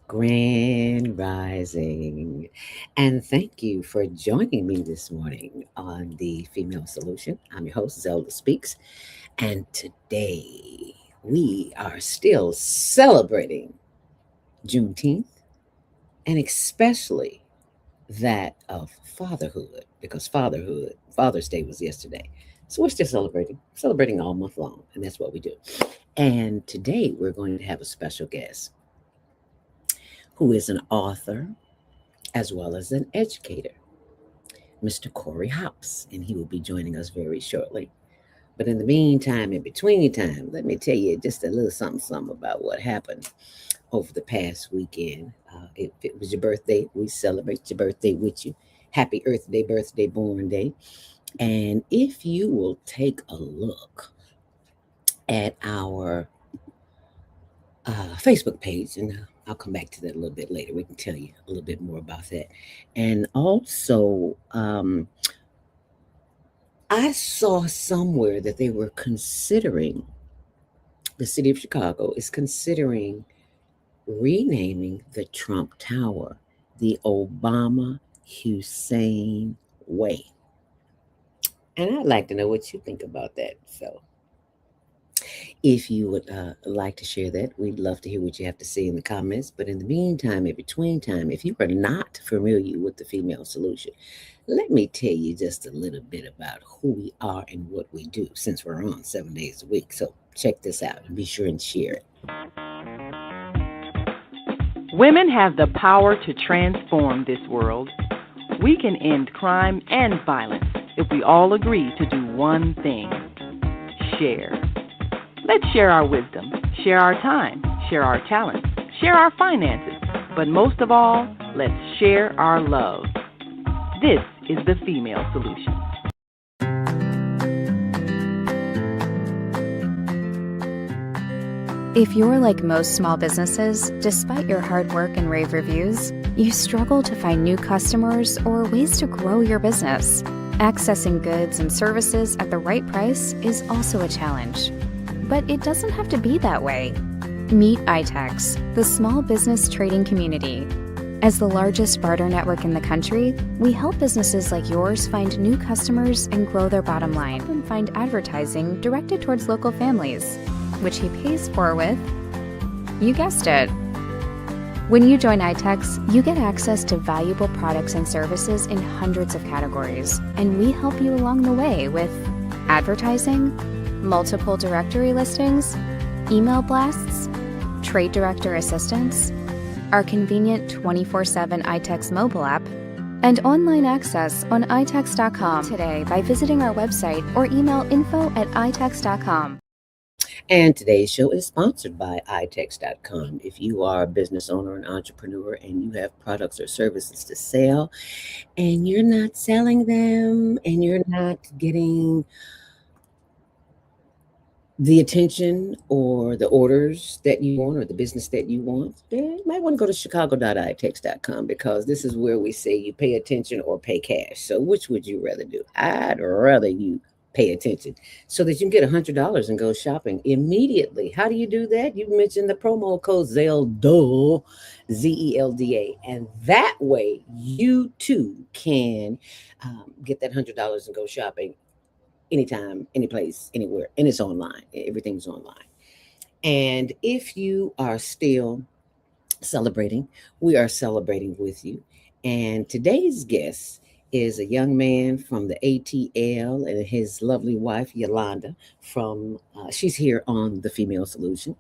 Grand Rising. And thank you for joining me this morning on the Female Solution. I'm your host, Zelda Speaks. And today we are still celebrating Juneteenth and especially that of fatherhood because Father's Day was yesterday. So we're still celebrating all month long. And that's what we do. And today we're going to have a special guest who is an author as well as an educator, Mr. Corey House, and he will be joining us very shortly. But in the meantime, in between time, let me tell you just a little something about what happened over the past weekend. If it was your birthday, we celebrate your birthday with you. Happy Earth Day, birthday, born day. And if you will take a look at our Facebook page, and I'll come back to that a little bit later. We can tell you a little bit more about that. And also, I saw somewhere that they were considering, the city of Chicago is considering renaming the Trump Tower the Obama Hussein Way. And I'd like to know what you think about that. So, if you would like to share that, we'd love to hear what you have to say in the comments. But in the meantime, in between time, if you are not familiar with the Female Solution, let me tell you just a little bit about who we are and what we do since we're on 7 days a week. So check this out and be sure and share it. Women have the power to transform this world. We can end crime and violence if we all agree to do one thing: share. Let's share our wisdom, share our time, share our talents, share our finances, but most of all, let's share our love. This is the Female Solution. If you're like most small businesses, despite your hard work and rave reviews, you struggle to find new customers or ways to grow your business. Accessing goods and services at the right price is also a challenge. But it doesn't have to be that way. Meet iTex, the small business trading community. As the largest barter network in the country, we help businesses like yours find new customers and grow their bottom line and find advertising directed towards local families, which he pays for with, you guessed it. When you join iTex, you get access to valuable products and services in hundreds of categories, and we help you along the way with advertising, multiple directory listings, email blasts, trade director assistance, our convenient 24/7 iTex mobile app, and online access on itex.com today by visiting our website or email info@itex.com. And today's show is sponsored by itex.com. If you are a business owner, an entrepreneur, and you have products or services to sell, and you're not selling them, and you're not getting the attention or the orders that you want or the business that you want, then you might want to go to chicago.itex.com because this is where we say you pay attention or pay cash. So which would you rather do? I'd rather you pay attention so that you can get $100 and go shopping immediately. How do you do that? You mentioned the promo code Zelda, Zelda, and that way you too can get that $100 and go shopping anytime, any place, anywhere, and it's online. Everything's online. And if you are still celebrating, we are celebrating with you. And today's guest is a young man from the ATL and his lovely wife Yolanda from she's here on the Female Solution,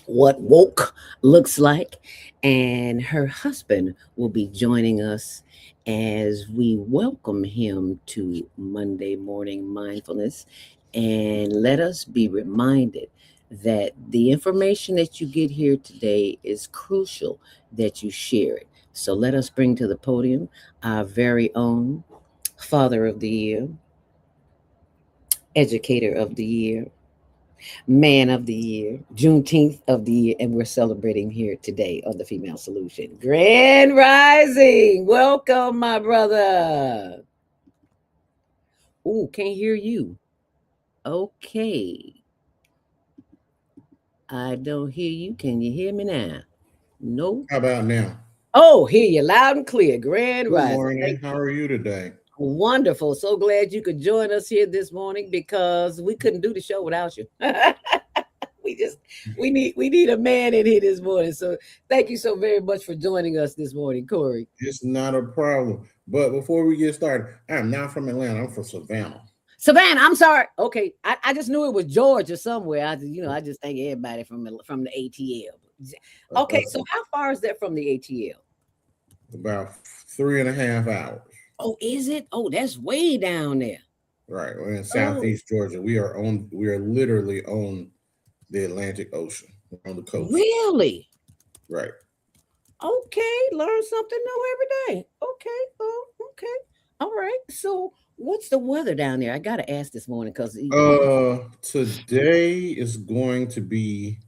what woke looks like. And her husband will be joining us as we welcome him to Monday Morning Mindfulness. And let us be reminded that the information that you get here today is crucial that you share it. So let us bring to the podium our very own Father of the Year, Educator of the Year, Man of the Year, Juneteenth of the Year, and we're celebrating here today on the Female Solution. Grand Rising! Welcome, my brother. Ooh, can't hear you. Okay. I don't hear you. Can you hear me now? No. How about now? Oh, hear you loud and clear. Grand Good rising. morning. Thank How you. are you today? Wonderful. So glad you could join us here this morning because we couldn't do the show without you. we just we need a man in here this morning. So thank you so very much for joining us this morning, Corey. It's not a problem. But before we get started, I'm not from Atlanta. I'm from Savannah. Savannah, I'm sorry. Okay, I just knew it was Georgia somewhere. I just think everybody from the ATL. Uh, Okay, uh, so how far is that from the ATL? about 3.5 hours. Oh, is it? Oh, that's way down there. Right. We're in Oh, Southeast Georgia. We are literally on the Atlantic Ocean. We're on the coast. really? Right. Okay, learn something new every day. Okay, oh, okay, all right. So, what's the weather down there? I gotta ask this morning because Today is going to be,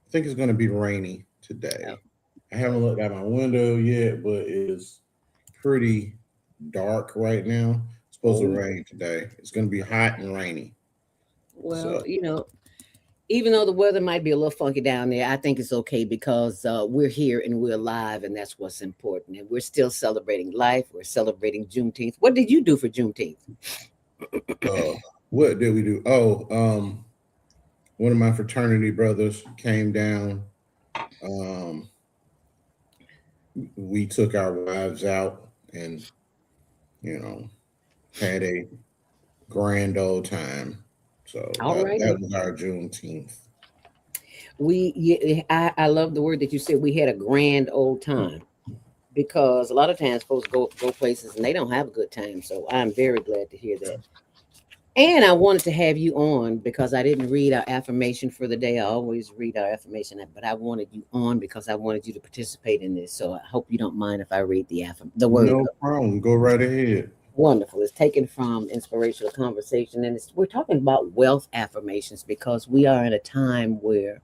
I think it's going to be rainy today. I haven't looked out my window yet, but it is pretty dark right now. It's supposed to oh, rain today. It's going to be hot and rainy. So well, even though the weather might be a little funky down there, I think it's okay because we're here and we're alive, and that's what's important. And we're still celebrating life. We're celebrating Juneteenth. What did you do for Juneteenth? uh what did we do? One of my fraternity brothers came down. Um we took our wives out and, you know, had a grand old time. So All right. that was our Juneteenth. I love the word that you said. We had a grand old time because a lot of times folks go places and they don't have a good time. So I'm very glad to hear that. And I wanted to have you on because I didn't read our affirmation for the day. I always read our affirmation, but I wanted you on because I wanted you to participate in this. So I hope you don't mind if I read the word. No problem. Go right ahead. Wonderful. It's taken from Inspirational Conversation, and we're talking about wealth affirmations because we are in a time where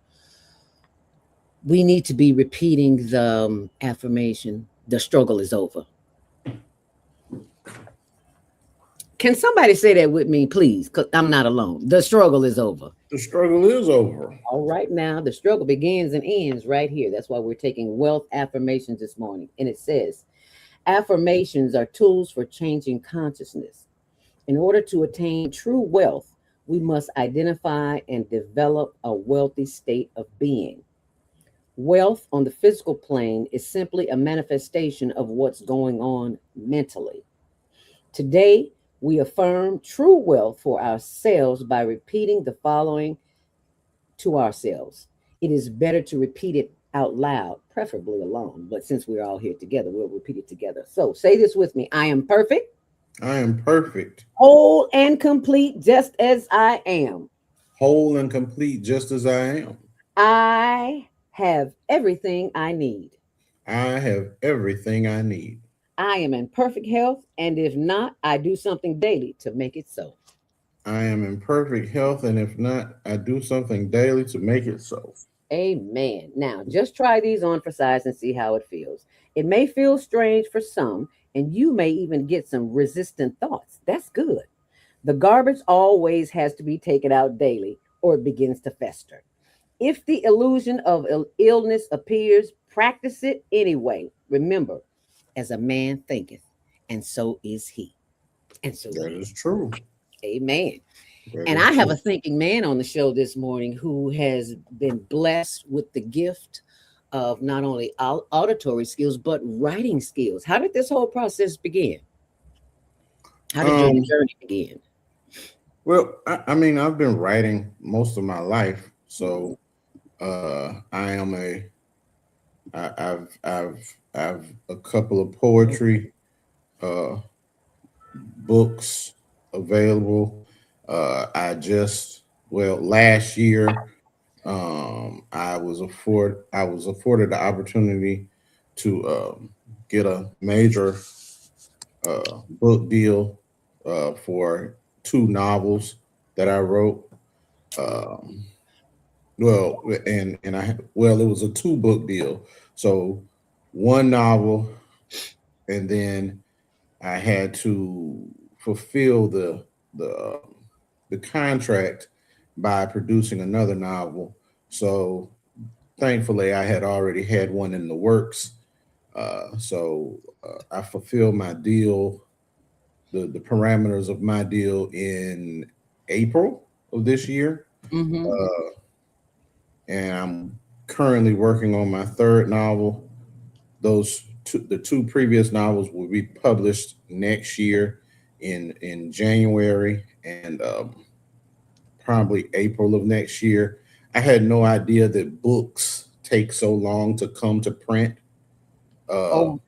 we need to be repeating the affirmation, the struggle is over. Can somebody say that with me, please? Because I'm not alone. The struggle is over. The struggle is over. All right, now the struggle begins and ends right here. That's why we're taking wealth affirmations this morning. And it says, affirmations are tools for changing consciousness. In order to attain true wealth, we must identify and develop a wealthy state of being. Wealth on the physical plane is simply a manifestation of what's going on mentally. Today, we affirm true wealth for ourselves by repeating the following to ourselves. It is better to repeat it out loud, preferably alone, but since we're all here together, we'll repeat it together. So say this with me: I am perfect, I am perfect, whole, and complete just as I am. whole and complete just as I am. I have everything I need. I have everything I need. I am in perfect health, and if not, I do something daily to make it so. I am in perfect health, and if not, I do something daily to make it so. Amen. Now, just try these on for size and see how it feels. It may feel strange for some, and you may even get some resistant thoughts. That's good. The garbage always has to be taken out daily, or it begins to fester. If the illusion of illness appears, practice it anyway. Remember, as a man thinketh, and so is he. And so That it is is. true. Amen. That And is I have true. a thinking man on the show this morning who has been blessed with the gift of not only auditory skills, but writing skills. How did this whole process begin? How did your Um, journey begin? well, I mean, I've been writing most of my life, so I am a I've a couple of poetry uh books available. I just well last year I was afforded the opportunity to get a major book deal for two novels that I wrote. Um, it was a two-book deal. So one novel, and then I had to fulfill the the contract by producing another novel. So thankfully, I had already had one in the works. So I fulfilled my deal, the parameters of my deal in April of this year. Mm-hmm. Uh, and I'm currently working on my third novel. The two previous novels will be published next year in January and probably April of next year. I had no idea that books take so long to come to print. Uh, Oh,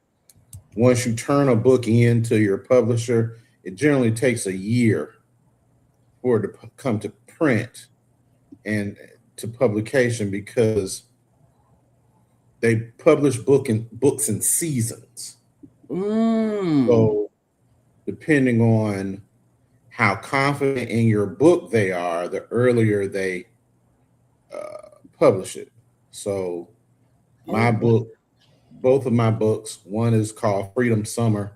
Once you turn a book into your publisher, it generally takes a year for it to come to print and to publication because they publish books in seasons. mm. So depending on how confident in your book they are, the earlier they publish it. So Oh, my wow. book, both of my books, one is called Freedom Summer,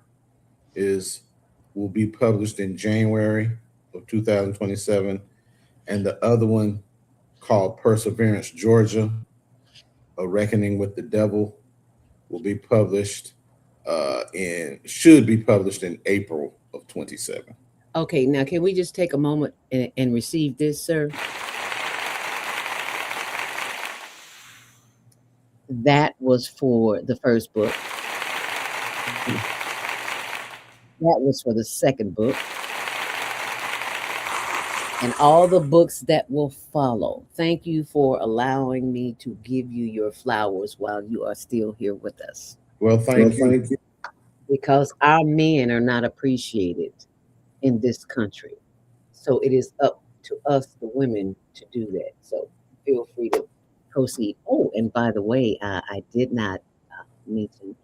is will be published in January of 2027, and the other one called Perseverance Georgia, A Reckoning with the Devil, will be published in should be published in April of 27. Okay, now can we just take a moment and receive this, sir? That was for the first book. That was for the second book. And all the books that will follow. Thank you for allowing me to give you your flowers while you are still here with us. Well, thank you. Because our men are not appreciated in this country. So it is up to us, the women, to do that. So feel free to proceed. Oh, and by the way, I did not mention,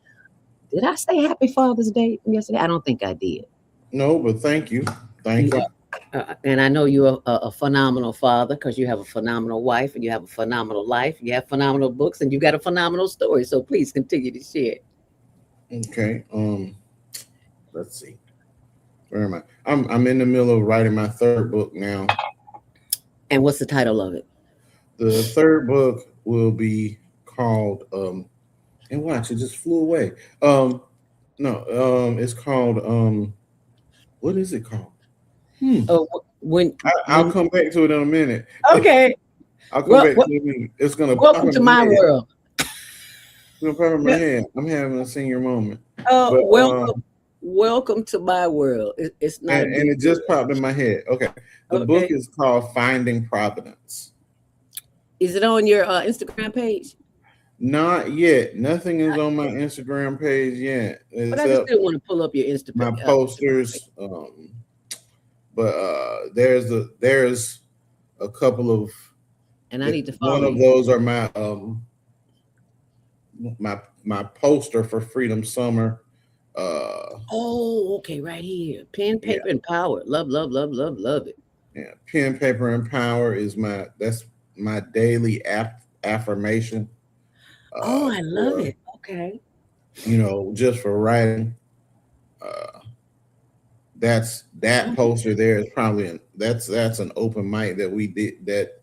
did I say Happy Father's Day yesterday? I don't think I did. No, but thank you. Thank You you. are, and I know you're a phenomenal father because you have a phenomenal wife and you have a phenomenal life. You have phenomenal books and you got a phenomenal story. So please continue to share. Okay. Let's see. Where am I? I'm in the middle of writing my third book now. And what's the title of it? The third book will be called and watch, it just flew away. No, it's called what is it called? Oh, I'll when come back to it in a minute. okay. I'll come Well, back to it in a minute. It's gonna pop welcome in to my my head. world. It's gonna pop in my head. I'm having a senior moment. Uh, But welcome, welcome to my world. It's not a and big it just deal. popped in my head. Okay. The book Okay. is called Finding Providence. Is it on your Instagram page? Not yet. Nothing is on my Instagram page yet, But I just except still want to pull up your my Instagram page. posters. But there's a couple of And I need to one follow of you. those are my poster for Freedom Summer. Oh, okay, right here. Pen, Yeah, paper, and power. Love, love, love, love, love it. yeah. Pen, paper, and power is that's my daily affirmation. Oh, I love For it. Okay. just for writing. Uh, that Okay. poster there is probably that's an open mic that we did, that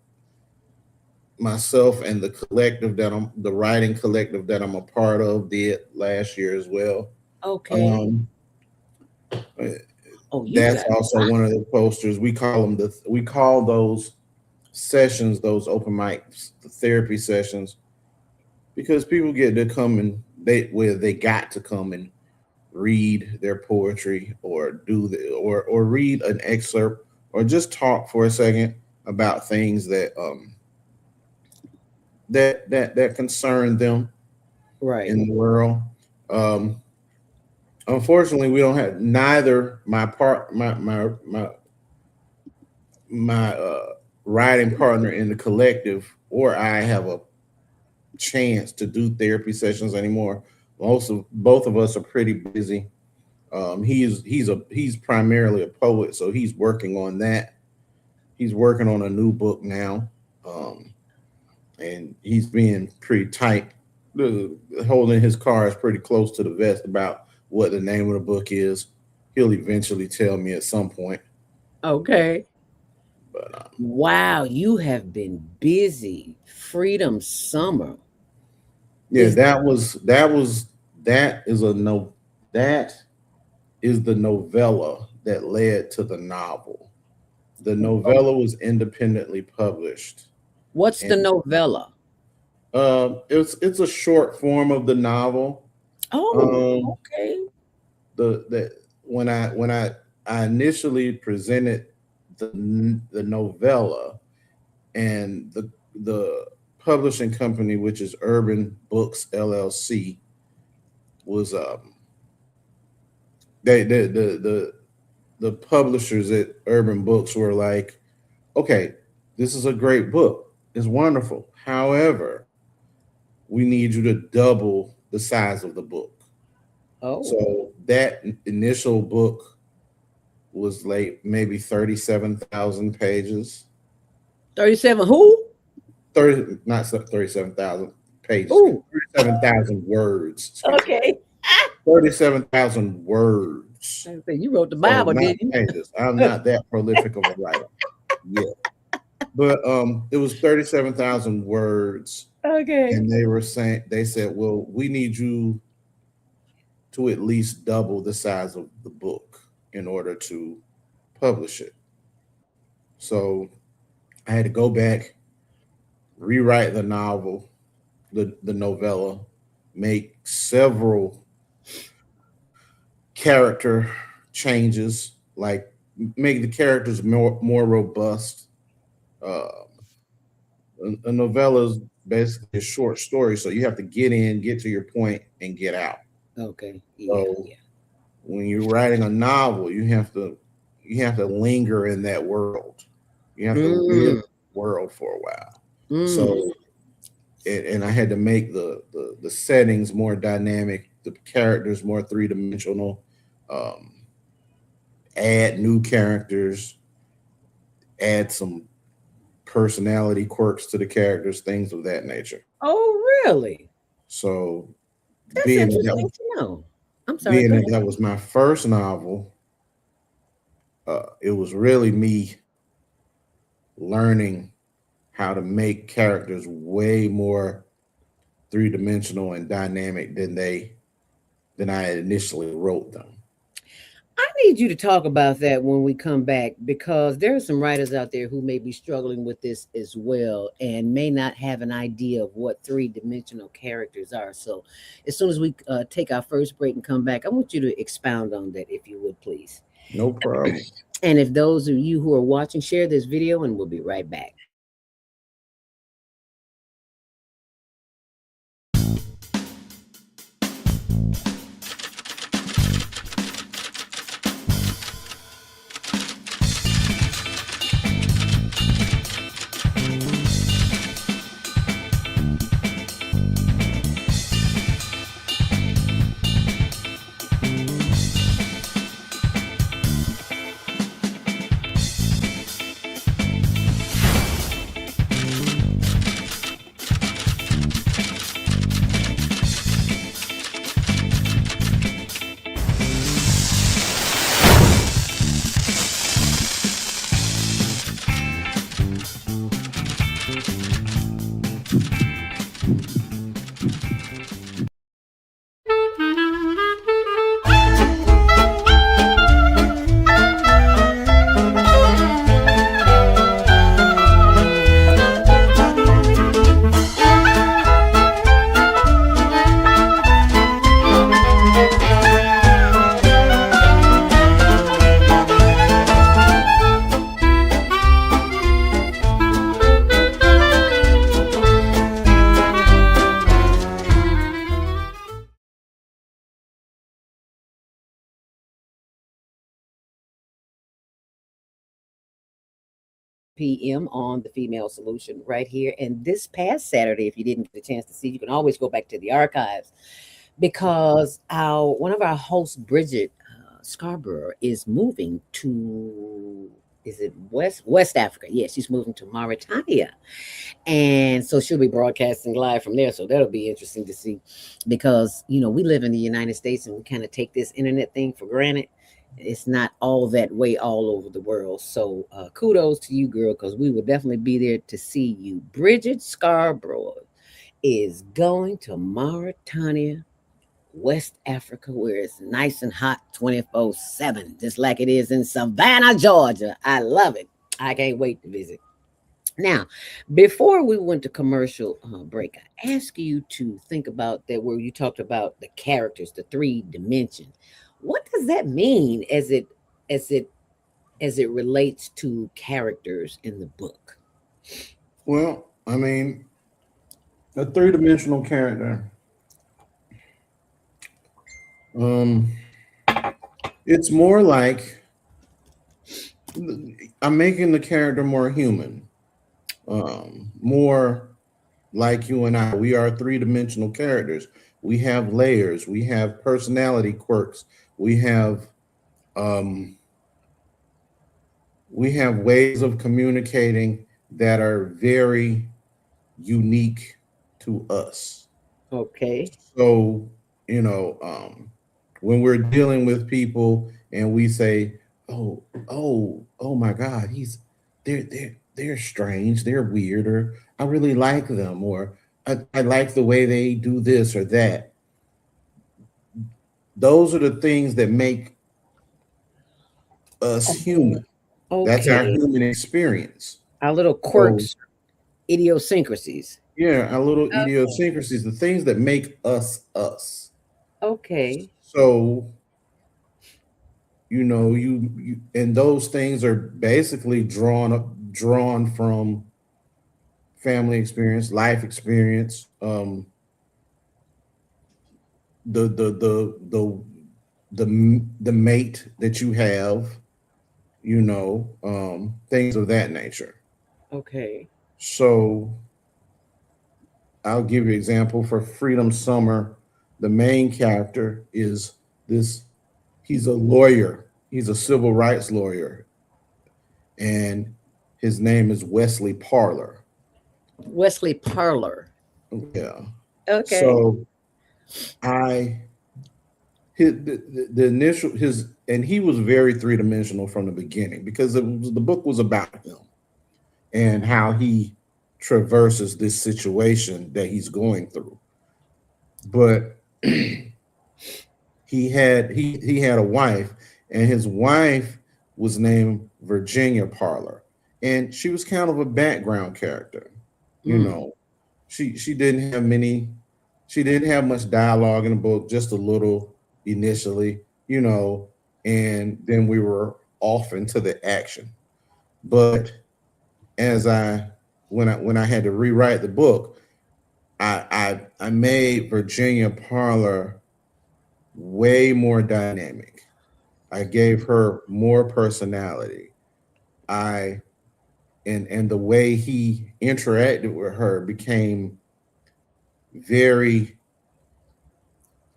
myself and the writing collective that I'm a part of did last year as well. Okay. Um, Oh, you that's got also one of the posters. We call those sessions, those open mics, the therapy sessions, because people get to come and they got to come and read their poetry or or read an excerpt or just talk for a second about things that concern them right. in the world. Um, Unfortunately, we don't have neither my writing partner in the collective or I have a chance to do therapy sessions anymore. Both of us are pretty busy. He's primarily a poet, so he's working on that. He's working on a new book now, and he's being pretty tight, holding his cards pretty close to the vest about what the name of the book is. He'll eventually tell me at some point. Okay. But Wow, you have been busy. Freedom Summer. yeah, Is that is a no that is the novella that led to the novel. The novella was independently published, what's the and novella? it's a short form of the novel. Oh, Um, okay. the when I initially presented the novella, and the publishing company, which is Urban Books LLC, was they the publishers at Urban Books were like, okay, this is a great book, it's wonderful. However, we need you to double the size of the book. Oh, So that initial book was like maybe 37,000 pages. 37 who? 30, not 37,000 pages, Who? 37,000 words, excuse me. Okay. 37,000 words. I said, you wrote the So Bible, not didn't pages. I'm you? not that prolific of a writer yet. But it was 37,000 words. Okay. And they said, well, we need you to at least double the size of the book in order to publish it. So I had to go back, rewrite the novel, the novella, make several character changes, like make the characters more robust. Uh, a novella is basically a short story, so you have to get in, get to your point, and get out. Okay. Yeah, So yeah. when you're writing a novel, you have to linger in that world. You have to live in Mm, the world for a while. mm. So and I had to make the settings more dynamic, the characters more three dimensional, um, add new characters, add some personality quirks to the characters, things of that nature. Oh, really? So That's being that, interesting to know. I'm sorry, being go that ahead. that was my first novel, it was really me learning how to make characters way more three dimensional and dynamic than I initially wrote them. I need you to talk about that when we come back because there are some writers out there who may be struggling with this as well and may not have an idea of what three-dimensional characters are. So, as soon as we take our first break and come back, I want you to expound on that, if you would, please. No problem. And if those of you who are watching, share this video, and we'll be right back. PM on the Female Solution right here. And this past Saturday, if you didn't get a chance to see, you can always go back to the archives because our one of our hosts, Bridget Scarborough, is moving to is it West Africa? Yes, she's moving to Mauritania, and so she'll be broadcasting live from there. So that'll be interesting to see, because we live in the United States and we kind of take this internet thing for granted. It's not all that way all over the world. So kudos to you, girl, because we will definitely be there to see you. Bridget Scarborough is going to Mauritania, West Africa, where it's nice and hot 24/7, just like it is in Savannah, Georgia. I love it. I can't wait to visit. Now, before we went to commercial break, I asked you to think about that where you talked about the characters, the three dimension. What does that mean as it as it relates to characters in the book? Well, I mean, a three-dimensional character. Um, it's more like I'm making the character more human, more like you and I. We are three-dimensional characters. We have layers. We have personality quirks. We have um, we have ways of communicating that are very unique to us. Okay. So, you know, when we're dealing with people and we say, oh my God, they're strange, they're weird, or I really like them, or I like the way they do this or that. Those are the things that make us human. That's our Okay. human experience. Our little So quirks, idiosyncrasies. yeah, our little Okay. idiosyncrasies, the things that make us us. Okay. So you and those things are basically drawn from family experience, life experience, the the mate that you have, things of that nature. Okay. So I'll give you an example for Freedom Summer. The main character is this. He's a lawyer. He's a civil rights lawyer, and his name is Wesley Parler. Wesley Parler. Yeah. Okay. So I the initial his and he was very three dimensional from the beginning because the book was about him and how he traverses this situation that he's going through. But he had a wife, and his wife was named Virginia Parler, and she was kind of a background character. You Mm. know, she didn't have many, she didn't have much dialogue in the book, just a little initially, and then we were off into the action. But as I when I had to rewrite the book, I made Virginia Parler way more dynamic. I gave her more personality. I and the way he interacted with her became very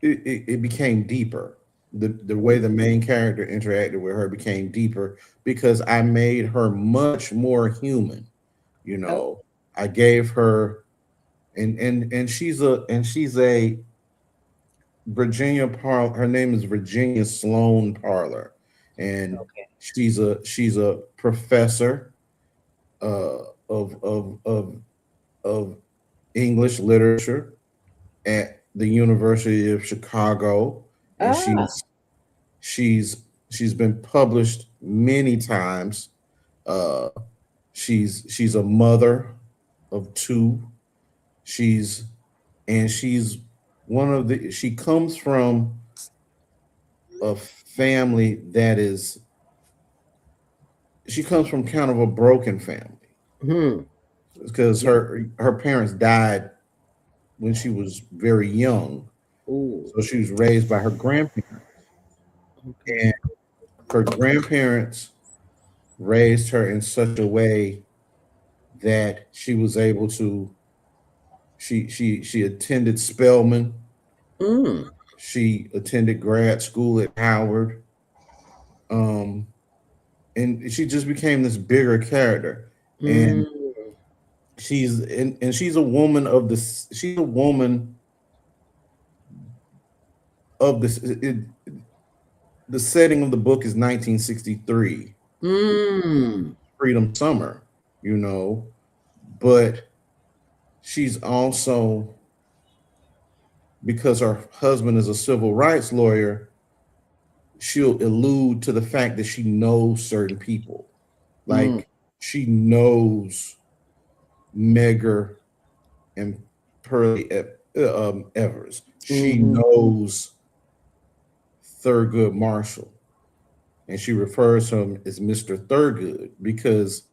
it became deeper. The way the main character interacted with her became deeper because I made her much more human. You Oh, know, I gave her and she's a Virginia Parler. Her name is Virginia Sloan Parler, and okay. she's a professor uh, of English literature at the University of Chicago, and Ah. she's she's been published many times. Uh, she's a mother of two. She's she's one of the she comes from a family that is she comes from kind of a broken family Hmm. because Yeah. her parents died when she was very young. Ooh. So she was raised by her grandparents, Okay. and her grandparents raised her in such a way that she was able to she attended Spelman, Mm. she attended grad school at Howard, um, and she just became this bigger character. And Mm. she's a woman of the she's a woman of this. the setting of the book is 1963, Mm. Freedom Summer, you know, but she's also, because her husband is a civil rights lawyer, she'll allude to the fact that she knows certain people. Mm. Like she knows Megger and Pearlie Evers. She Mm-hmm. knows Thurgood Marshall, and she refers to him as Mr. Thurgood because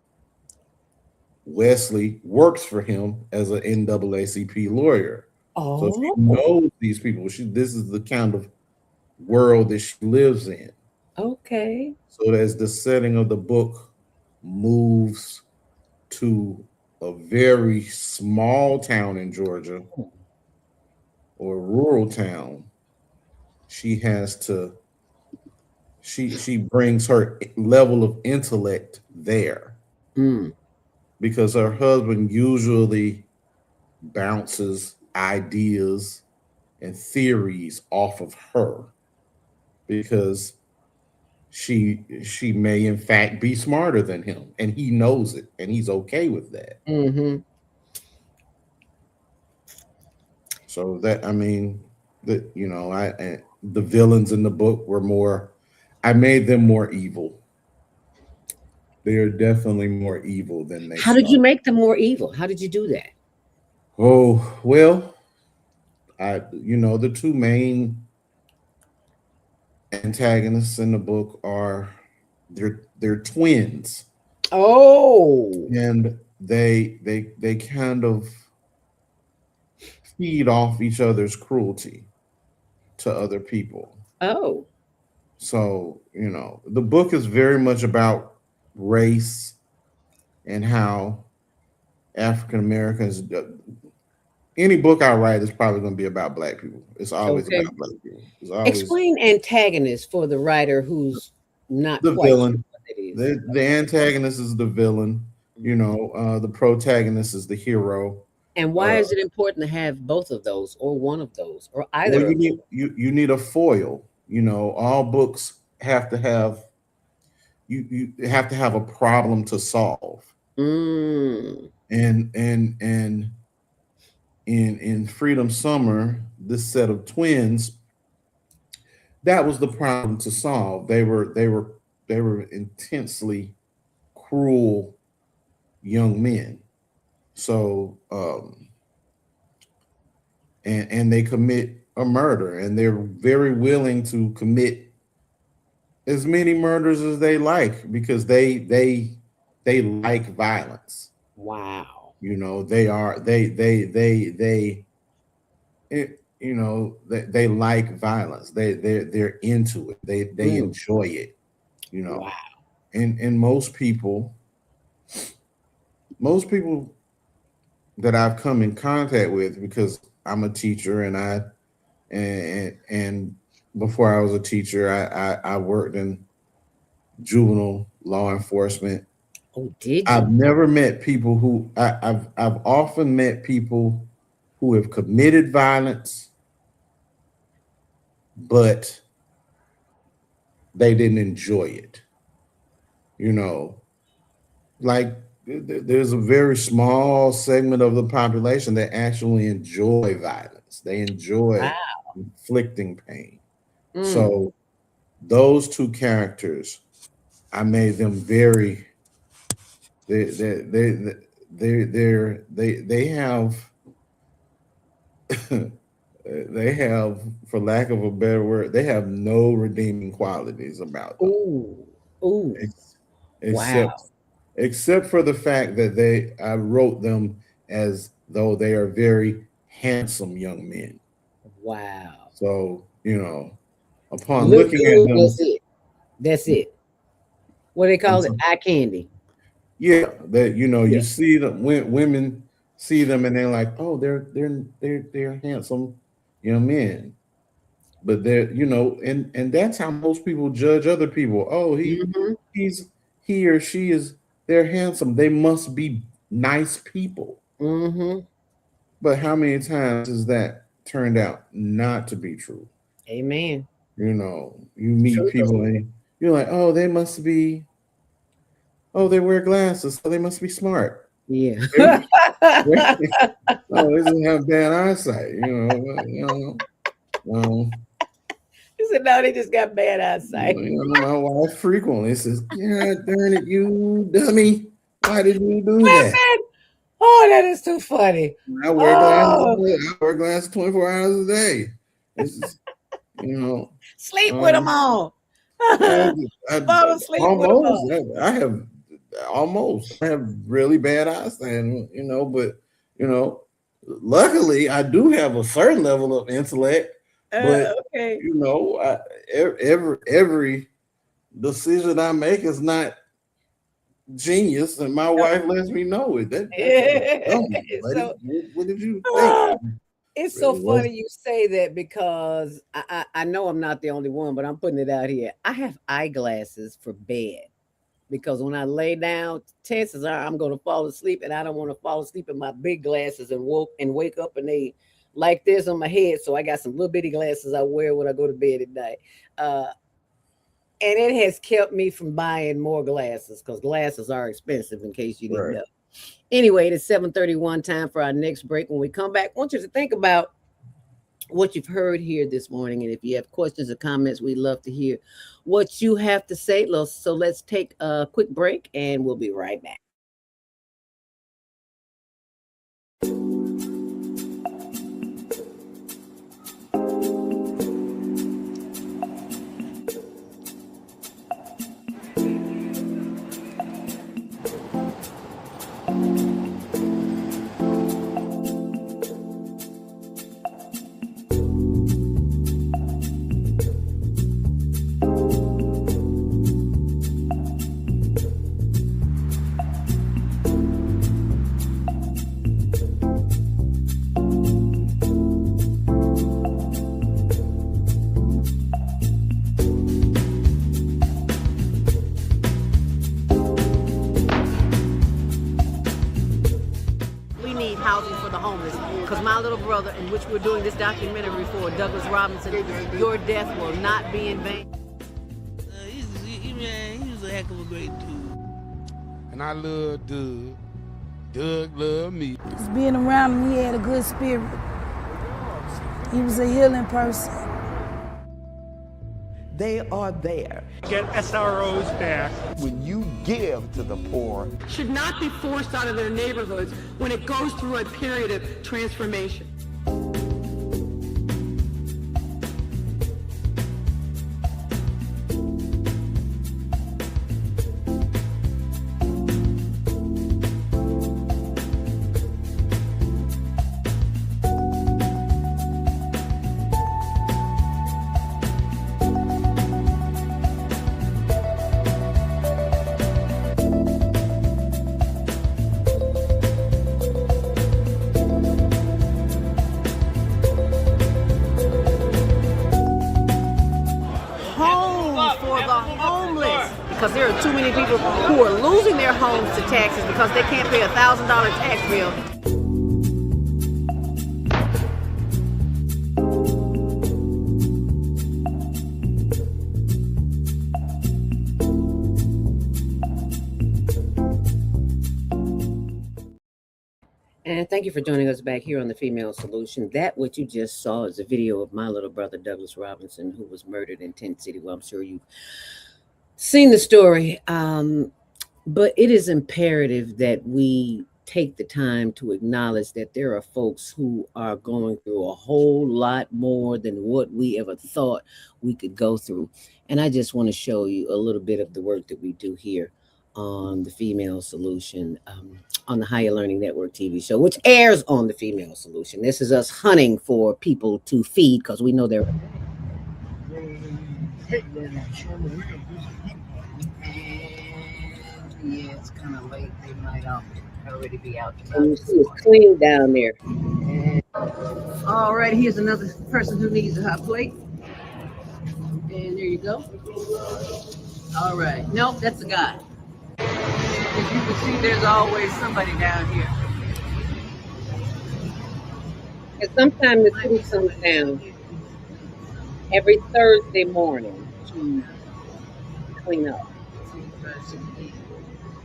Wesley works for him as an NAACP lawyer. So she Oh, knows these people. This is the kind of world that she lives in. okay. So as the setting of the book moves to a very small town in Georgia or a rural town, she has to she brings her level of intellect there Mm. because her husband usually bounces ideas and theories off of her because she may in fact be smarter than him and he knows it and he's okay with that. Mm-hmm. So that, I mean, that, you know, the villains in the book were more, I made them more evil. They are definitely more evil than they How did you start. make them more evil? How did you do that? Oh, well, the two main antagonists in the book are they're twins, Oh, and they kind of feed off each other's cruelty to other people. oh, So, the book is very much about race and how African Americans, any book I write is probably going to be about black people. It's always okay. about black people. It's always Explain antagonist for the writer who's not the quite sure villain. what it is. The antagonist is the villain. The protagonist is the hero. And Uh, why is it important to have both of those, or one of those, or well, either you of need you need a foil. All books have to have you have to have a problem to solve. those? Mm. And in Freedom Summer, this set of twins, that was the problem to solve. They were intensely cruel young men. So and they commit a murder, and they're very willing to commit as many murders as they like because they like violence. Wow. They are they they like violence. They're into it. They Mm. enjoy it. You know, Wow. and most people that I've come in contact with, because I'm a teacher, and before I was a teacher, I worked in juvenile law enforcement. Oh, did I've you? never met people who I've often met people who have committed violence, but they didn't enjoy it. You know, like there's a very small segment of the population that actually enjoy violence. They enjoy Wow. inflicting pain. Mm. So those two characters, I made them very they have they have, for lack of a better word, they have no redeeming qualities about them, Ooh. Ooh. ex- Wow. except except for the fact that I wrote them as though they are very handsome young men. Wow. So, upon Look looking at good. them, That's it. That's it. What they I'm call it? so, Eye candy. yeah, that you Yeah. see them when women see them and they're like, oh, they're handsome young men. But they're, and that's how most people judge other people. Oh, Mm-hmm. he's he or she is they're handsome. They must be nice people. Mm-hmm. But how many times has that turned out not to be true? Amen. You know, you meet Truth or people and you're like, oh, they wear glasses, so they must be smart. yeah. They- oh, they just have bad eyesight. You said no, they just got bad eyesight. My wife frequently says, "God darn it, you dummy! Why did you do that?" Oh, that is too funny. I wear glasses. Oh, I wear glasses 24 hours a day. It's just, sleep with them on. Fall asleep with them on. I have really bad eyesight, but luckily I do have a certain level of intellect. But Okay. every decision I make is not genius, and my wife lets me know it. What did you think? It's so funny you say that because I know I'm not the only one, but I'm putting it out here. I have eyeglasses for bed because when I lay down, chances are I'm going to fall asleep, and I don't want to fall asleep in my big glasses and wake up and they like this on my head. So I got some little bitty glasses I wear when I go to bed at night. And it has kept me from buying more glasses because glasses are expensive, in case you didn't know. Anyway, it's 7:31, time for our next break. When we come back, I want you to think about what you've heard here this morning. And if you have questions or comments, we'd love to hear what you have to say. So let's take a quick break and we'll be right back. Brother, in which we're doing this documentary for Douglas Robinson, Your Death Will Not Be in Vain. He was a heck of a great dude. And I love Doug. Doug loved me. Just being around him, he had a good spirit. He was a healing person. They are there. Get SROs back. When you give to the poor, should not be forced out of their neighborhoods when it goes through a period of transformation. Because there are too many people who are losing their homes to taxes because they can't pay a $1,000 tax bill. And thank you for joining us back here on The Female Solution. That what you just saw is a video of my little brother, Douglas Robinson, who was murdered in Tent City. Well, I'm sure you've seen the story, but it is imperative that we take the time to acknowledge that there are folks who are going through a whole lot more than what we ever thought we could go through. And I just want to show you a little bit of the work that we do here on The Female Solution, on the Higher Learning Network TV show, which airs on The Female Solution. This is us hunting for people to feed because we know they're... Yeah, it's kind of late. They might already be out. It's clean down there. All right, here's another person who needs a hot plate. And there you go. All right. Nope, that's a guy. As you can see, there's always somebody down here. And sometimes the city comes down every Thursday morning to clean up.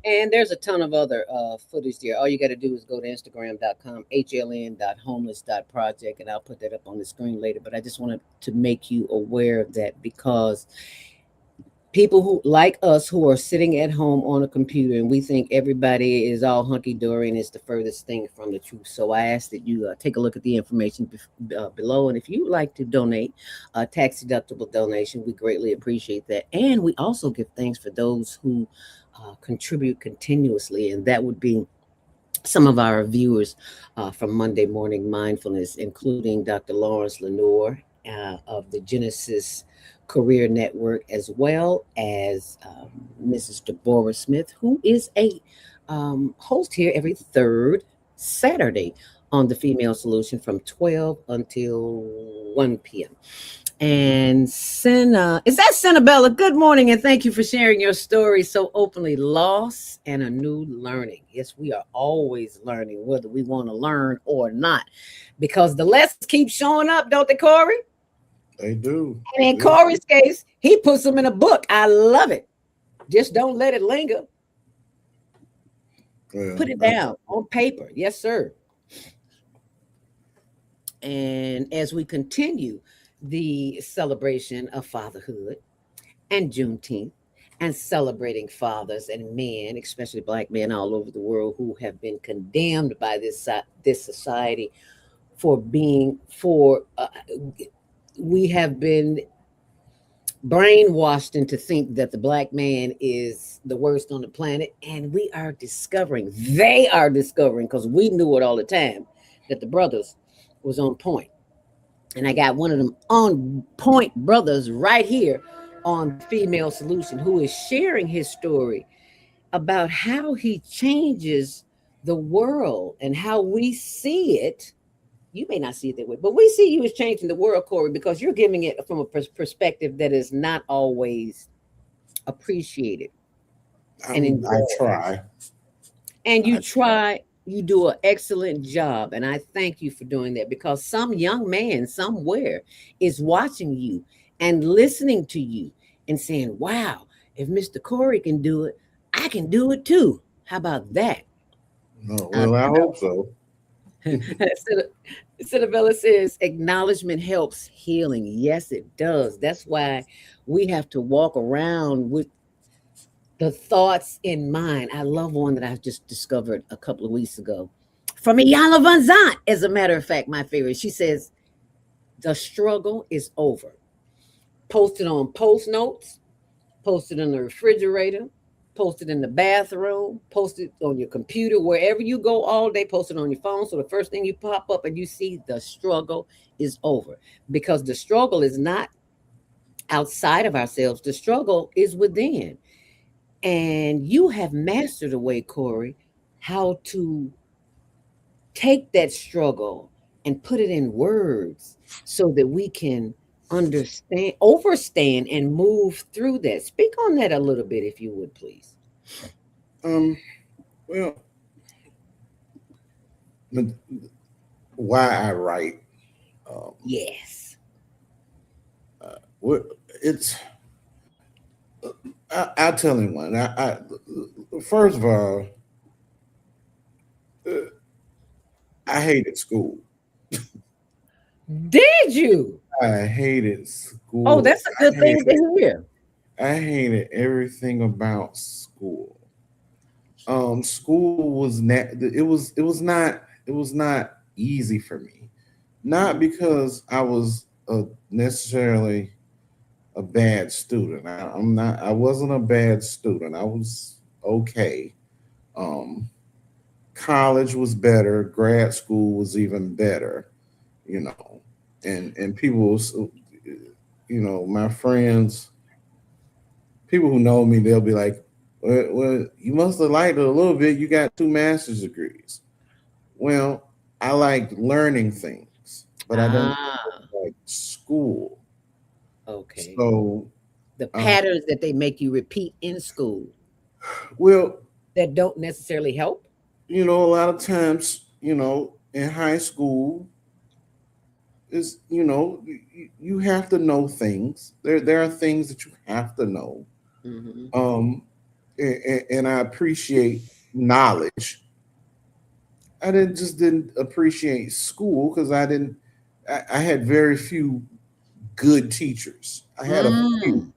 And there's a ton of other footage there. All you got to do is go to Instagram.com, hln.homeless.project, and I'll put that up on the screen later. But I just wanted to make you aware of that because people who like us who are sitting at home on a computer and we think everybody is all hunky-dory and it's the furthest thing from the truth. So I ask that you take a look at the information below, and if you would like to donate a tax deductible donation, we greatly appreciate that. And we also give thanks for those who contribute continuously, and that would be some of our viewers from Monday Morning Mindfulness, including Dr. Lawrence Lenore of the Genesis Career Network, as well as Mrs. Deborah Smith, who is a host here every third Saturday on the Female Solution from 12 until 1 p.m. And Senna, is that Bella? Good morning, and thank you for sharing your story so openly. Loss and a new learning. Yes, we are always learning, whether we want to learn or not, because the lessons keep showing up, don't they, Corey? They do. And in Corey's case, he puts them in a book. I love it. Just don't let it linger. Well, put it down on paper. Yes, sir. And as we continue the celebration of fatherhood and Juneteenth and celebrating fathers and men, especially Black men all over the world who have been condemned by this society we have been brainwashed into think that the Black man is the worst on the planet, and they are discovering, because we knew it all the time, that the brothers was on point. And I got one of them on point brothers right here on Female Solution who is sharing his story about how he changes the world and how we see it. You may not see it that way, but we see you as changing the world, Corey, because you're giving it from a perspective that is not always appreciated. I try. And you try. You do an excellent job, and I thank you for doing that, because some young man somewhere is watching you and listening to you and saying, wow, if Mr. Corey can do it, I can do it too. How about that? Oh, well, I hope so. Cinabella says acknowledgement helps healing. Yes, it does. That's why we have to walk around with the thoughts in mind. I love one that I just discovered a couple of weeks ago from Iyanla Vanzant. As a matter of fact, my favorite. She says, the struggle is over. Post it on post notes, post it in the refrigerator, post it in the bathroom, post it on your computer, wherever you go all day, post it on your phone. So the first thing you pop up and you see, the struggle is over. Because the struggle is not outside of ourselves. The struggle is within. And you have mastered a way, Corey, how to take that struggle and put it in words so that we can understand, overstand, and move through that. Speak on that a little bit, if you would, please. Well, why I write. Yes. It's. I'll tell him one. First of all, I hated school. Did you? I hated school. Oh, that's a good thing to hear. I hated everything about school. School was not easy for me. Not because I was necessarily a bad student. I wasn't a bad student. I was okay. College was better. Grad school was even better, and people, my friends, people who know me, they'll be like, well, you must have liked it a little bit. You got 2 master's degrees. Well, I like learning things, but I don't like school. Okay. So the patterns that they make you repeat in school, well, that don't necessarily help. A lot of times, in high school, is, you have to know things. There are things that you have to know. Mhm. And I appreciate knowledge. I didn't appreciate school because I had very few good teachers. I had a few Mm.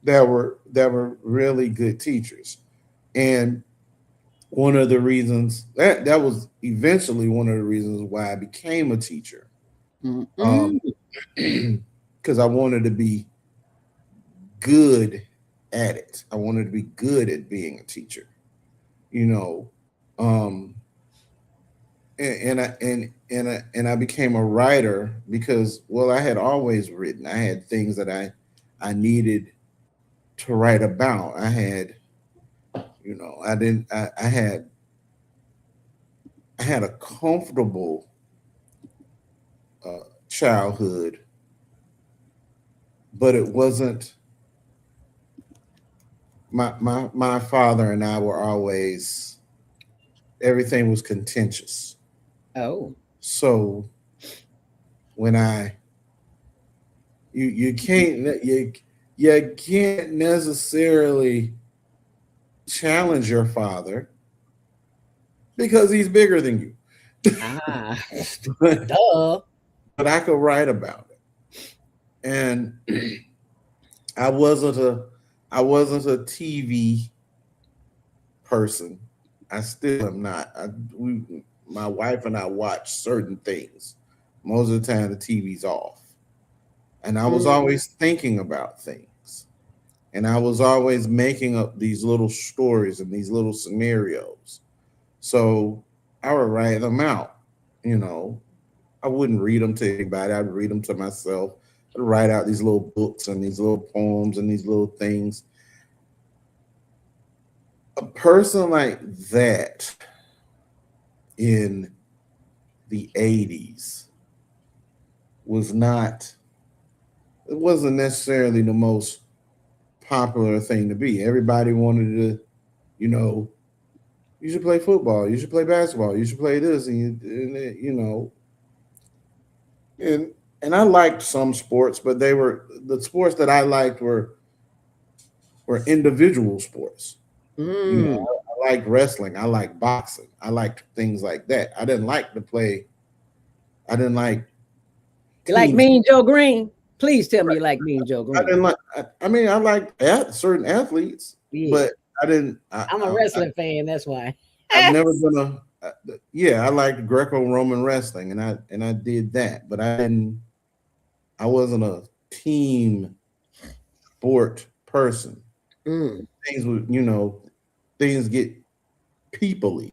that were really good teachers. And one of the reasons that was eventually one of the reasons why I became a teacher. Mm-mm. Because I wanted to be good at it. I wanted to be good at being a teacher. You know, um, and I became a writer because, well, I had always written. I had things that I needed to write about. I had, I didn't. I had a comfortable childhood, but it wasn't. My father and I were always, everything was contentious. Oh. So when you can't necessarily challenge your father because he's bigger than you. Ah. but, Duh. but I could write about it. And I wasn't a I wasn't a TV person. I still am not. My wife and I watch certain things. Most of the time the TV's off. And I was Mm. always thinking about things. And I was always making up these little stories and these little scenarios. So I would write them out. You know, I wouldn't read them to anybody. I'd read them to myself. I'd write out these little books and these little poems and these little things. A person like that in the 80s was not, it wasn't necessarily the most popular thing to be. Everybody wanted to, you know, you should play football, you should play basketball, you should play this, and and I liked some sports, but they were the sports that I liked were individual sports. Mm. I liked wrestling, I liked boxing, I liked things like that. I didn't like to play. I didn't like You like teams. Mean Joe Green? Please tell me you like Mean Joe I Green. didn't like. I mean, I liked certain athletes, Yeah. but I didn't. I'm a wrestling fan, that's why. I've never been yeah, I liked Greco-Roman wrestling, and I did that, but I didn't. I wasn't a team sport person. Mm. Things would, things get peoply.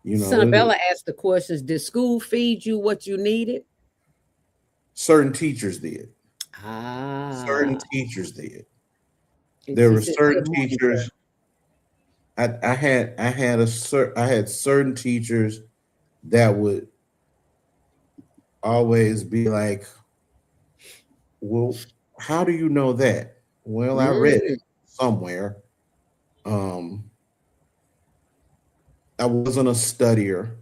Sonabella asked the questions. Did school feed you what you needed? Certain teachers did. Ah. Certain teachers did. There She were said certain good morning, sir. teachers. I had certain teachers that would always be like, well, how do you know that? Well, I read Mm. it somewhere. Um, I wasn't a studier.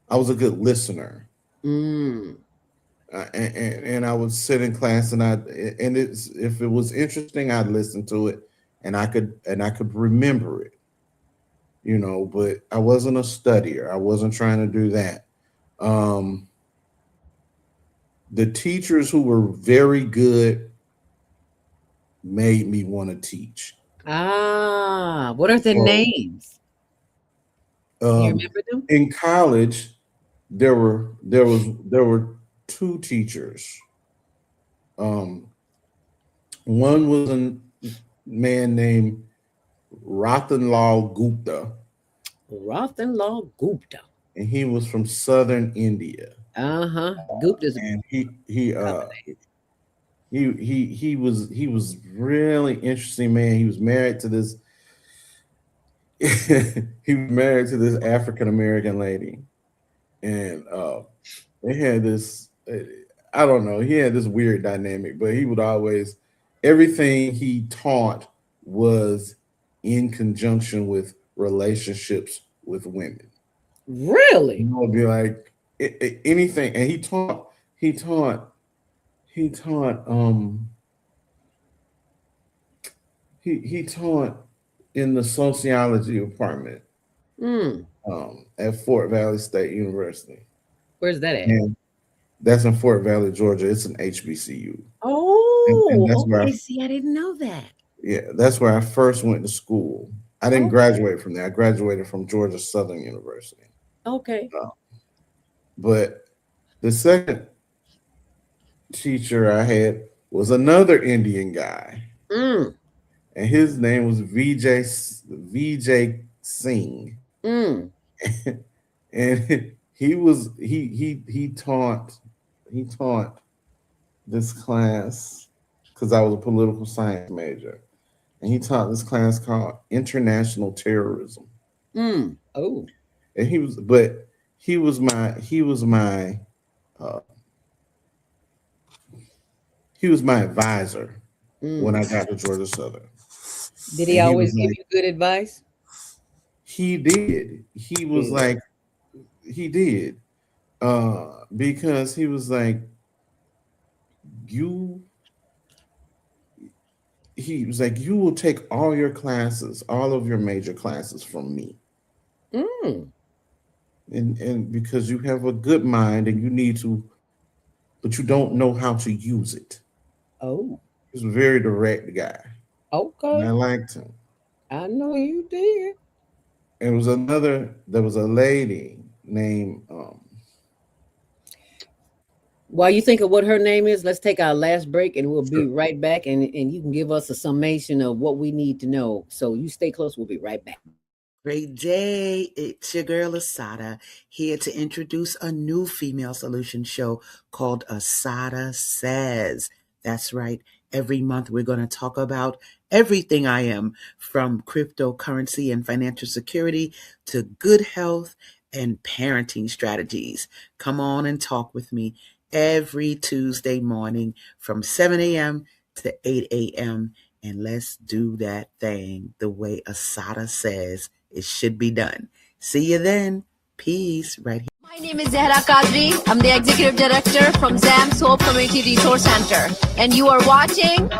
I was a good listener. Mm. And I would sit in class and it's, if it was interesting, I'd listen to it and I could remember it, but I wasn't a studier. I wasn't trying to do that. Um, the teachers who were very good made me want to teach. Ah. What are their So names? You um, remember them? in college, there were two teachers. Um, one was a man named Ratanlal Gupta, Rothenlaw Gupta. and he was from southern India. Uh-huh. Gupta's a And he proper uh he was really interesting man. He was married to this he was married to this African American lady, and they had this. I don't know. He had this weird dynamic, but he would always everything he taught was in conjunction with relationships with women. name. Really? It'd be like anything, and he taught he taught he taught he taught in the sociology department Mm. at Fort Valley State University. Where's that at? And that's in Fort Valley, Georgia. It's an HBCU. And that's Oh, where okay. See, I didn't know that. that's where I first went to school. I didn't graduate from there. I graduated from Georgia Southern University. Okay. But the second teacher I had was another Indian guy, Mm. and his name was VJ Singh, Mm. and he taught this class because I was a political science major, and he taught this class called International Terrorism. Mm. Oh. And he was my uh, he was my advisor when I got to Georgia Southern. Did he And he always was give like, you good advice? he did. He was like, he did. Because he was like, you he was like, you will take all your classes, all of your major classes from me. Mm. And because you have a good mind and you need to, but you don't know how to use it. Oh. He's a very direct guy. And I Okay. liked him. I know you did. There was a lady named While you think of what her name is, let's take our last break and we'll be right back. And you can give us a summation of what we need to know. So you stay close. We'll be right back. Great day. It's your girl Asada here to introduce a new female solution show called Asada Says. That's right. Every month we're going to talk about everything I am, from cryptocurrency and financial security to good health and parenting strategies. Come on and talk with me every Tuesday morning from 7 a.m. to 8 a.m. And let's do that thing the way Asada says it should be done. See you then. Peace right here. My name is Zahra Qadri. I'm the Executive Director from ZAM's Hope Community Resource Center. And you are watching...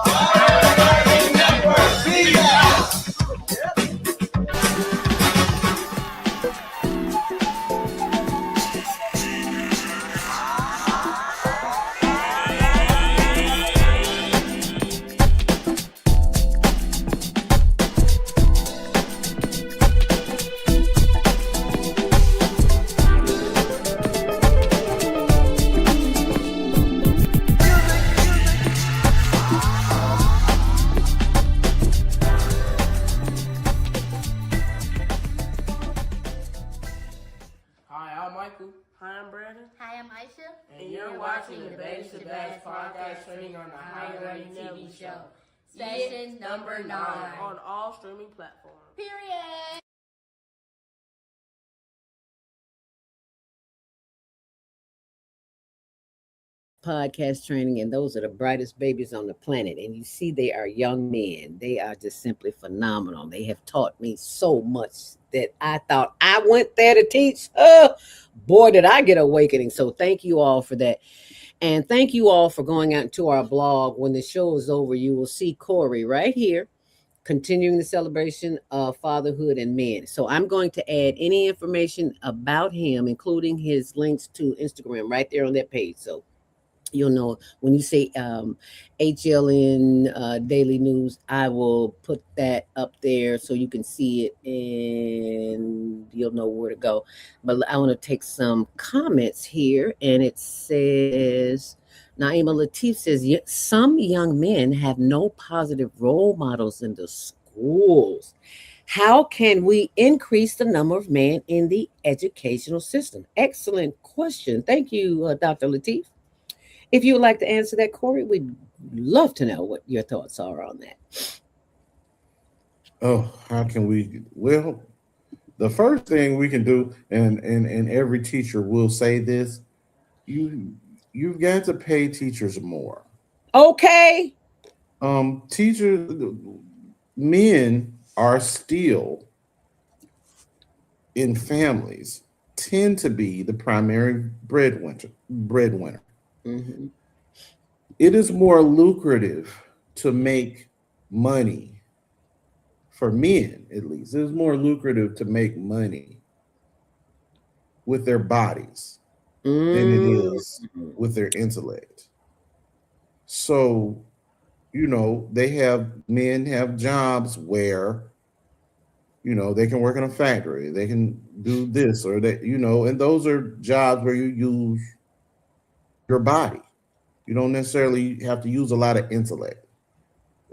Hi, I'm Brandon. Hi, I'm Aisha. And you're watching the Babes to Bags podcast training on the Higher Learning TV show. Station number 9. On all streaming platforms. Period. Podcast training, and those are the brightest babies on the planet. And you see, they are young men. They are just simply phenomenal. They have taught me so much that I thought I went there to teach. Oh, boy, did I get awakening. So thank you all for that. And thank you all for going out to our blog. When the show is over, you will see Corey right here, continuing the celebration of fatherhood and men. So I'm going to add any information about him, including his links to Instagram, right there on that page. So you'll know when you say HLN Daily News, I will put that up there so you can see it and you'll know where to go. But I want to take some comments here, and it says, Naima Latif says, some young men have no positive role models in the schools. How can we increase the number of men in the educational system? Excellent question. Thank you, Dr. Latif. If you would like to answer that, Corey, we'd love to know what your thoughts are on that. Oh, how can we? Well, the first thing we can do, and every teacher will say this, you've got to pay teachers more. Okay. Teachers, men are still in families tend to be the primary breadwinner. Mm-hmm. It is more lucrative to make money for men, at least. It is more lucrative to make money with their bodies than it is with their intellect. So, men have jobs where, they can work in a factory, they can do this or that, and those are jobs where you use your body. You don't necessarily have to use a lot of intellect,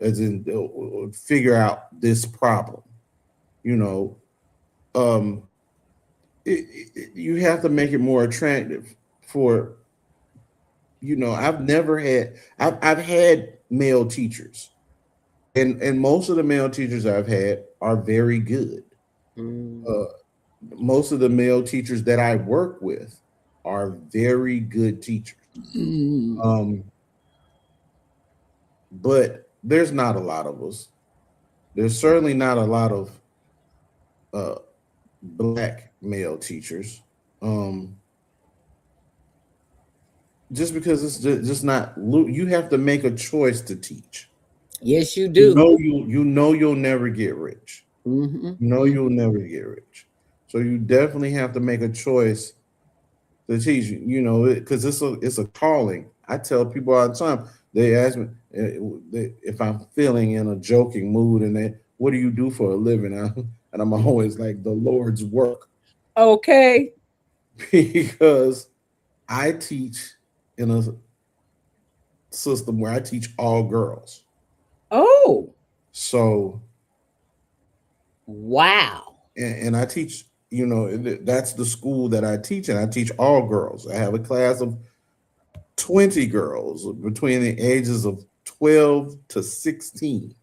as in figure out this problem. You know, um, you have to make it more attractive for. I've had male teachers, and most of the male teachers I've had are very good. Most of the male teachers that I work with are very good teachers. But there's not a lot of us. There's certainly not a lot of black male teachers. Just because it's just not. You have to make a choice to teach. Yes, you do. You'll never get rich. You'll never get rich. So you definitely have to make a choice to teach. Because it's a calling. I tell people all the time. They ask me if I'm feeling in a joking mood, and what do you do for a living? And I'm always like, the Lord's work. Okay. Because I teach in a system where I teach all girls. Oh. So. Wow. And I teach, that's the school that I teach, and I teach all girls. I have a class of 20 girls between the ages of 12 to 16.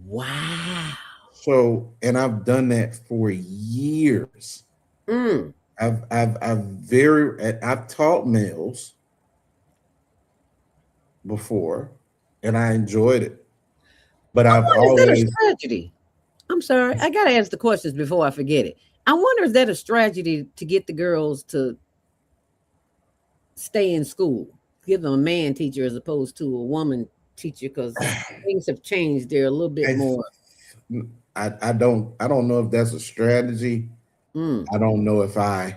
Wow. So, and I've done that for years. I've taught males before, and I enjoyed it. But I've always. Is that a strategy? I'm sorry, I gotta ask the questions before I forget it. I wonder, is that a strategy to get the girls to stay in school? Give them a man teacher as opposed to a woman teacher, because things have changed. They're a little bit more. I don't know if that's a strategy. I don't know if I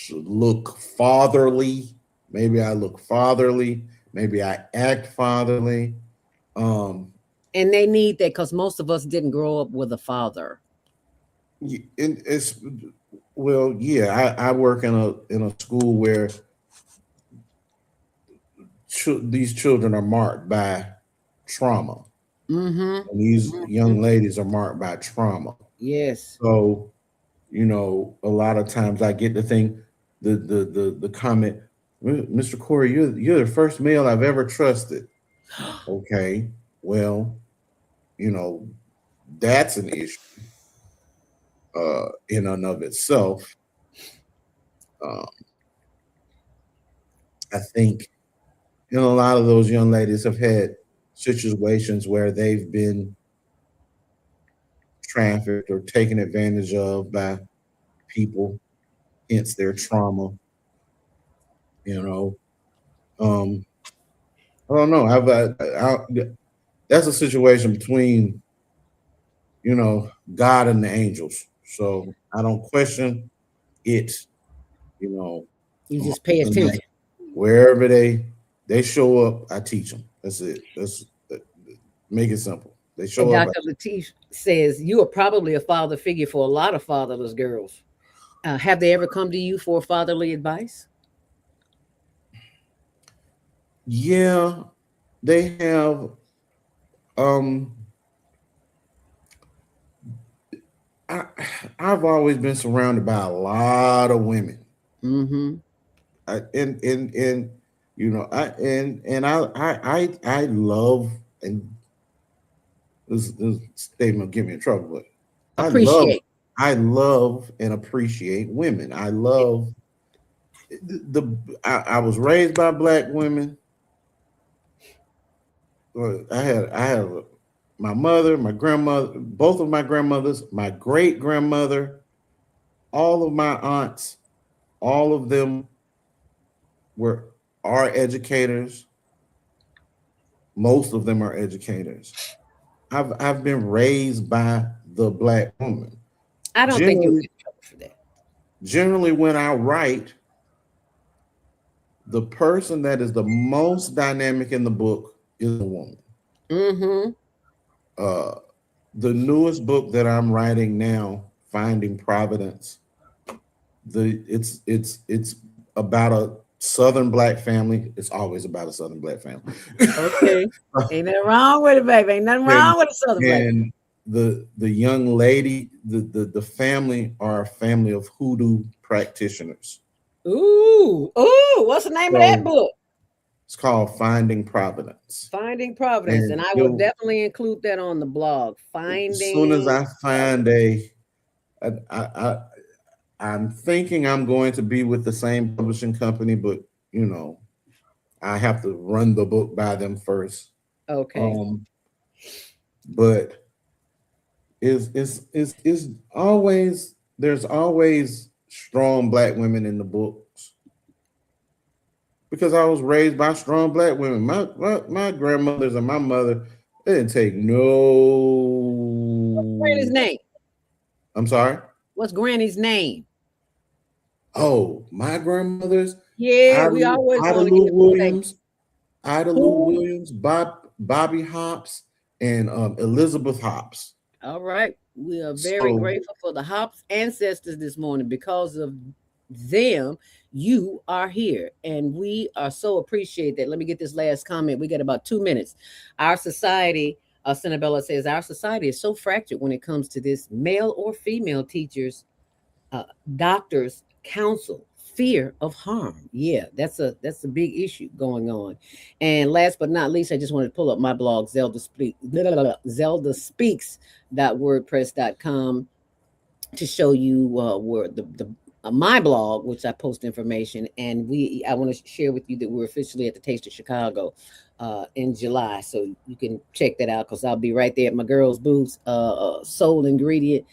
look fatherly. Maybe I look fatherly. Maybe I act fatherly. And they need that because most of us didn't grow up with a father. I work in a school where these children are marked by trauma. And these young ladies are marked by trauma. Yes. So, a lot of times I get to think the comment, Mr. Corey, you're the first male I've ever trusted. Okay, well, that's an issue in and of itself. I think a lot of those young ladies have had situations where they've been trafficked or taken advantage of by people, hence their trauma. I don't know. That's a situation between, God and the angels. So I don't question it. You just pay attention. Wherever they show up, I teach them. That's it. Make it simple. They show up. Dr. Latif says you are probably a father figure for a lot of fatherless girls. Have they ever come to you for fatherly advice? Yeah, they have. I've always been surrounded by a lot of women. I love, and this statement will get me in trouble, but I love and appreciate women. I love I was raised by Black women. I had my mother, my grandmother, both of my grandmothers, my great grandmother, all of my aunts, all of them are educators. Most of them are educators. I've been raised by the Black woman. I don't think you'll get in trouble for that. Generally, when I write, the person that is the most dynamic in the book is a woman. Mm-hmm. The newest book that I'm writing now, Finding Providence, it's about a Southern Black family. It's always about a Southern Black family. Okay. Ain't nothing wrong with it, baby. Ain't nothing wrong with a Southern Black. And the young lady, the family are a family of hoodoo practitioners. Ooh, what's the name of that book? It's called Finding Providence. Finding Providence. And I will definitely include that on the blog. As soon as I find I'm thinking I'm going to be with the same publishing company, but I have to run the book by them first. Okay. But it's always, there's always strong Black women in the books, because I was raised by strong Black women. My grandmothers and my mother, they didn't take no. What's Granny's name? I'm sorry? What's Granny's name? Oh, my grandmother's? Yeah, we always want to get Williams, Ida Lou Williams, Bobby Hops, and Elizabeth Hops. All right. We are very grateful for the Hops ancestors this morning. Because of them, you are here, and we are so appreciate that. Let me get this last comment. We got about 2 minutes. Our society, Cinabella says, our society is so fractured when it comes to this. Male or female teachers, doctors, counsel, fear of harm. Yeah, that's a big issue going on. And last but not least, I just wanted to pull up my blog, zeldaspeaks.wordpress.com, to show you where my blog, which I post information, and I want to share with you that we're officially at the Taste of Chicago in July, so you can check that out, because I'll be right there at my girls' booths, Soul Ingredient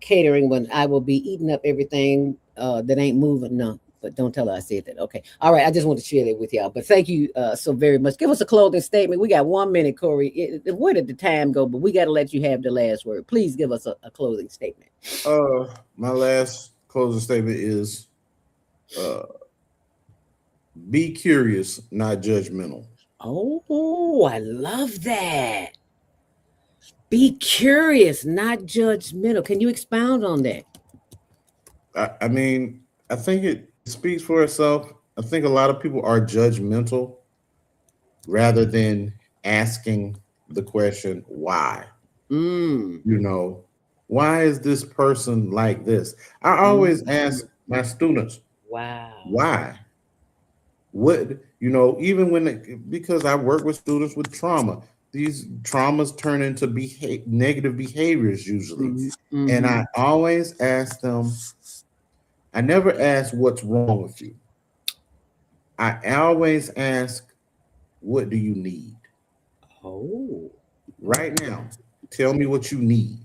Catering, when I will be eating up everything that ain't moving. No, but don't tell her I said that. Okay. All right. I just want to share that with y'all. But thank you so very much. Give us a closing statement. We got 1 minute, Corey. Where did the time go? But we got to let you have the last word. Please give us a closing statement. My last closing statement is be curious, not judgmental. Oh, I love that. Be curious, not judgmental. Can you expound on that? I mean, I think it speaks for itself. I think a lot of people are judgmental rather than asking the question, why? Why is this person like this? I always ask my students, why? What, even because I work with students with trauma, these traumas turn into negative behaviors usually. And I always ask them, I never ask what's wrong with you. I always ask, what do you need? Oh. Right now, tell me what you need.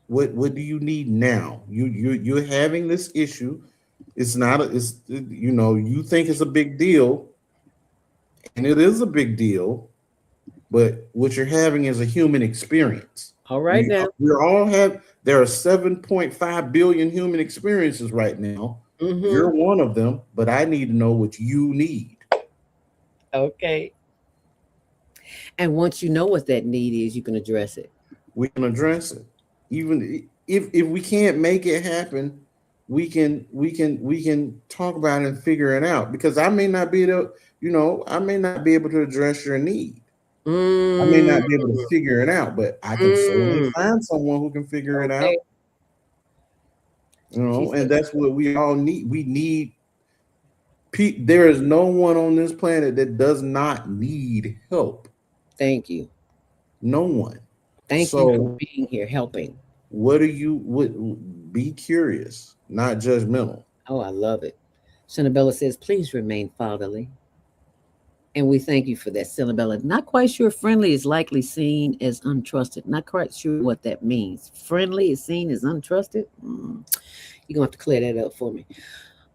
What do you need now? You're having this issue. It's not you think it's a big deal, and it is a big deal, but what you're having is a human experience. All right, now there are 7.5 billion human experiences right now. You're one of them, but I need to know what you need. Okay. And once you know what that need is, you can address it. We can address it. Even if we can't make it happen, we can talk about it and figure it out, because I may not be able to address your need. I may not be able to figure it out, but I can certainly find someone who can figure it out. And that's what we all need. We need there is no one on this planet that does not need help. Thank you. No one. Thank you for being here, helping. Be curious, not judgmental. Oh, I love it. Cinabella says, please remain fatherly. And we thank you for that, Cinabella. Not quite sure friendly is likely seen as untrusted. Not quite sure what that means. Friendly is seen as untrusted? You're going to have to clear that up for me.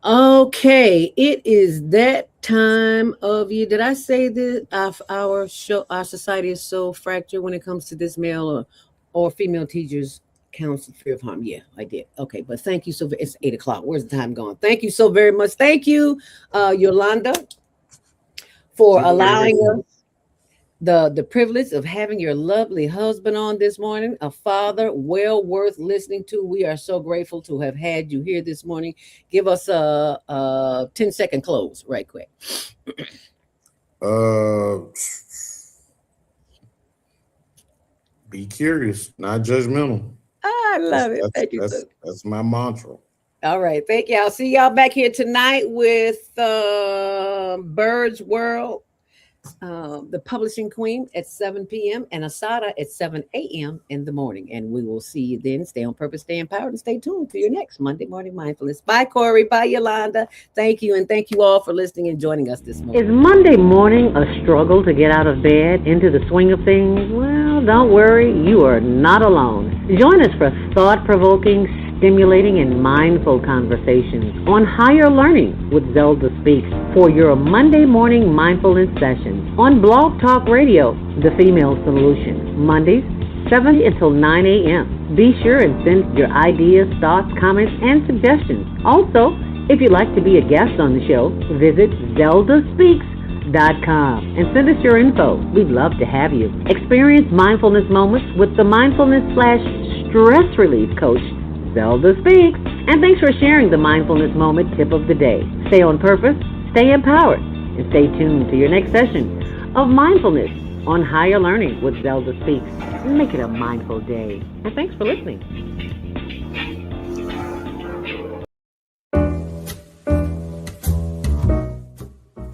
Okay, it is that time of year. Did I say that our show, our society is so fractured when it comes to this male or female teachers counsel fear of harm? Yeah, I did. Okay, but thank you so. It's 8 o'clock. Where's the time gone? Thank you so very much. Thank you, Yolanda, for allowing us the privilege of having your lovely husband on this morning, a father well worth listening to. We are so grateful to have had you here this morning. Give us a 10-second close right quick. Be curious, not judgmental. I love it. Thank you so. That's my mantra. All right, thank you. I'll see y'all back here tonight with Bird's World, the publishing queen at 7 p.m. and Asada at 7 a.m. in the morning. And we will see you then. Stay on purpose, stay empowered, and stay tuned for your next Monday Morning Mindfulness. Bye, Corey. Bye, Yolanda. Thank you. And thank you all for listening and joining us this morning. Is Monday morning a struggle to get out of bed into the swing of things? Well, don't worry. You are not alone. Join us for thought-provoking, stimulating, and mindful conversations on higher learning with Zelda Speaks for your Monday morning mindfulness sessions on Blog Talk Radio, The Female Solution, Mondays, 7 until 9 a.m. Be sure and send your ideas, thoughts, comments, and suggestions. Also, if you'd like to be a guest on the show, visit ZeldaSpeaks.com and send us your info. We'd love to have you. Experience mindfulness moments with the mindfulness/stress relief coach, Zelda Speaks. And thanks for sharing the mindfulness moment tip of the day. Stay on purpose, stay empowered, and stay tuned to your next session of Mindfulness on Higher Learning with Zelda Speaks. Make it a mindful day. And thanks for listening.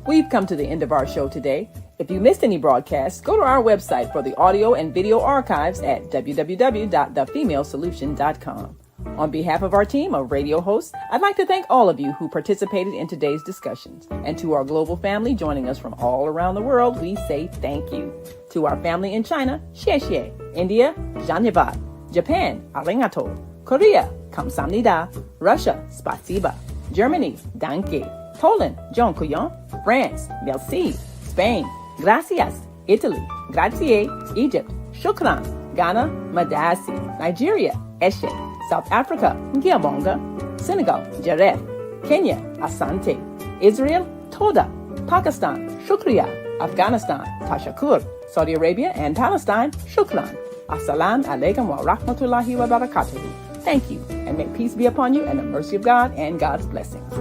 We've come to the end of our show today. If you missed any broadcasts, go to our website for the audio and video archives at www.thefemalesolution.com. On behalf of our team of radio hosts, I'd like to thank all of you who participated in today's discussions. And to our global family joining us from all around the world, we say thank you. To our family in China, xie xie. India, zhanyavad. Japan, arigato. Korea, kamsamnida. Russia, spasiba. Germany, danke. Poland, dziękuję. France, merci. Spain, gracias. Italy, grazie. Egypt, shukran. Ghana, madasi. Nigeria, eshe. South Africa, Ngiyabonga. Senegal, Jaref. Kenya, Asante. Israel, Toda. Pakistan, Shukriya. Afghanistan, Tashakur. Saudi Arabia and Palestine, Shukran. Assalamu alaikum wa rahmatullahi wa barakatuhu. Thank you, and may peace be upon you and the mercy of God and God's blessings.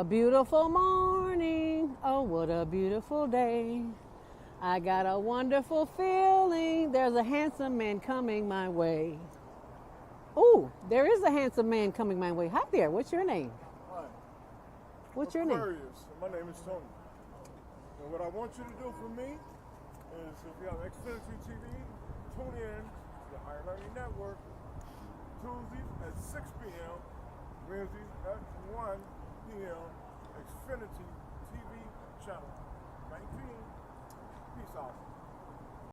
Beautiful morning, oh what a beautiful day. I got a wonderful feeling, there's a handsome man coming my way. Oh, there is a handsome man coming my way. Hi there, what's your name? Hi. What's your name? My name is Tony. And what I want you to do for me is if you have Xfinity TV, tune in to the Higher Learning Network Tuesdays at 6 p.m., Wednesdays at 1 p.m. Xfinity TV channel 19. Peace out.